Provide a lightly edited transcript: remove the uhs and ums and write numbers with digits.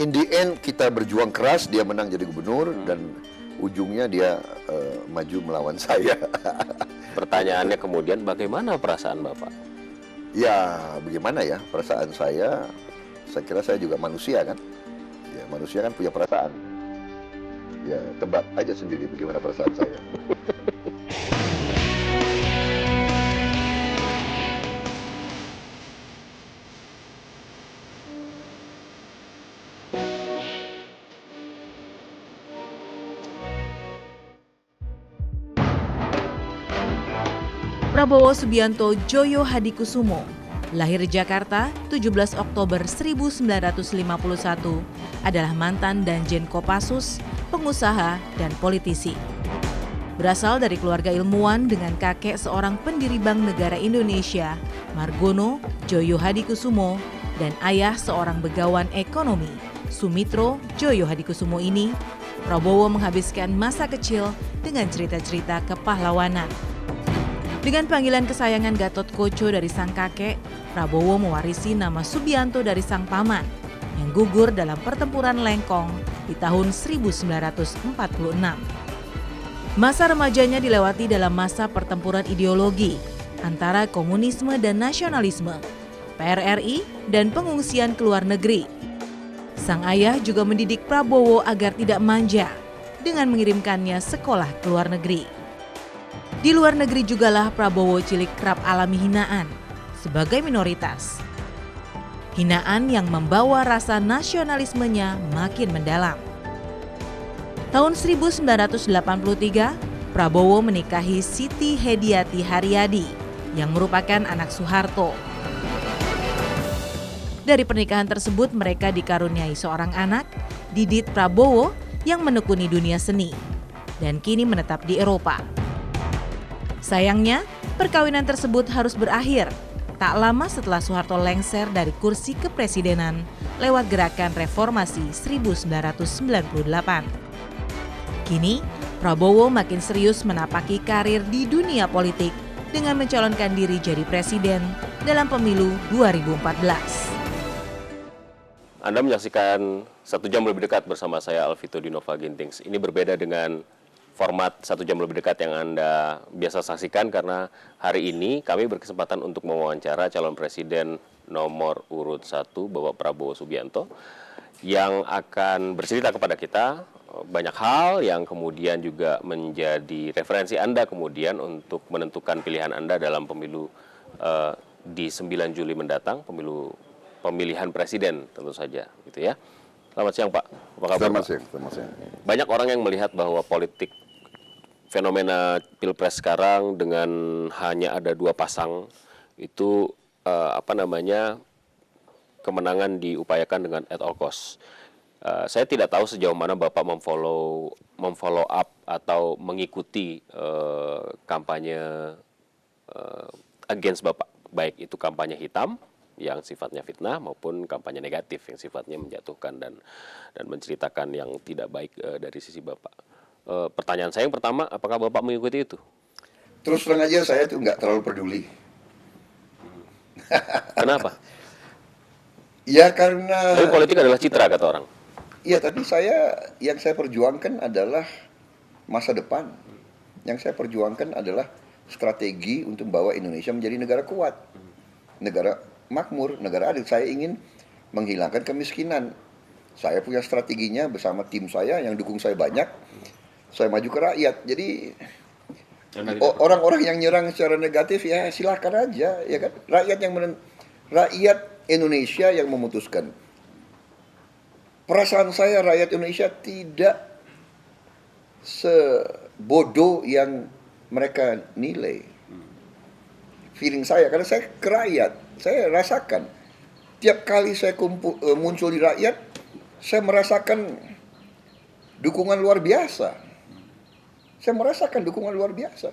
in the end kita berjuang keras, dia menang jadi gubernur dan ujungnya dia maju melawan saya. Pertanyaannya kemudian bagaimana perasaan Bapak? Ya bagaimana ya perasaan saya kira saya juga manusia kan. Ya manusia kan punya perasaan. Ya tebak aja sendiri bagaimana perasaan saya. Prabowo Subianto Djoyo Hadikusumo, lahir di Jakarta 17 Oktober 1951, adalah mantan Danjen Kopassus, pengusaha, dan politisi. Berasal dari keluarga ilmuwan dengan kakek seorang pendiri Bank Negara Indonesia, Margono Djoyo Hadikusumo, dan ayah seorang begawan ekonomi, Sumitro Djoyo Hadikusumo ini, Prabowo menghabiskan masa kecil dengan cerita-cerita kepahlawanan. Dengan panggilan kesayangan Gatot Koco dari sang kakek, Prabowo mewarisi nama Subianto dari sang paman yang gugur dalam pertempuran Lengkong di tahun 1946. Masa remajanya dilewati dalam masa pertempuran ideologi antara komunisme dan nasionalisme, PRRI, dan pengungsian ke luar negeri. Sang ayah juga mendidik Prabowo agar tidak manja dengan mengirimkannya sekolah ke luar negeri. Di luar negeri jugalah Prabowo cilik kerap alami hinaan sebagai minoritas. Hinaan yang membawa rasa nasionalismenya makin mendalam. Tahun 1983, Prabowo menikahi Siti Hediati Haryadi yang merupakan anak Soeharto. Dari pernikahan tersebut mereka dikaruniai seorang anak, Didit Prabowo, yang menekuni dunia seni dan kini menetap di Eropa. Sayangnya, perkawinan tersebut harus berakhir tak lama setelah Soeharto lengser dari kursi kepresidenan lewat gerakan reformasi 1998. Kini, Prabowo makin serius menapaki karir di dunia politik dengan mencalonkan diri jadi presiden dalam pemilu 2014. Anda menyaksikan 1 jam lebih dekat bersama saya Alvito Dinova Gintings. Ini berbeda dengan format 1 jam lebih dekat yang Anda biasa saksikan karena hari ini kami berkesempatan untuk mewawancara calon presiden nomor urut 1 Bapak Prabowo Subianto yang akan bercerita kepada kita banyak hal yang kemudian juga menjadi referensi Anda kemudian untuk menentukan pilihan Anda dalam pemilu di 9 Juli mendatang, pemilihan presiden tentu saja gitu ya. Selamat siang Pak. Apa kabar? Selamat siang. Banyak orang yang melihat bahwa politik fenomena Pilpres sekarang dengan hanya ada 2 pasang itu kemenangan diupayakan dengan at all cost. Saya tidak tahu sejauh mana Bapak memfollow up atau mengikuti kampanye against Bapak, baik itu kampanye hitam yang sifatnya fitnah maupun kampanye negatif yang sifatnya menjatuhkan dan menceritakan yang tidak baik dari sisi Bapak. Pertanyaan saya yang pertama, apakah Bapak mengikuti itu? Terus terang aja saya tuh nggak terlalu peduli. Kenapa? Ya karena... Tapi politik adalah citra kata orang. Iya, tapi yang saya perjuangkan adalah masa depan. Yang saya perjuangkan adalah strategi untuk membawa Indonesia menjadi negara kuat. Negara makmur, negara adil. Saya ingin menghilangkan kemiskinan. Saya punya strateginya bersama tim saya yang dukung saya banyak. Saya maju ke rakyat. Jadi orang-orang yang nyerang secara negatif ya silakan aja, ya kan? Rakyat Indonesia yang memutuskan. Perasaan saya rakyat Indonesia tidak sebodoh yang mereka nilai. Feeling saya, karena saya ke rakyat, saya rasakan. Tiap kali saya muncul di rakyat, saya merasakan dukungan luar biasa. Saya merasakan dukungan luar biasa.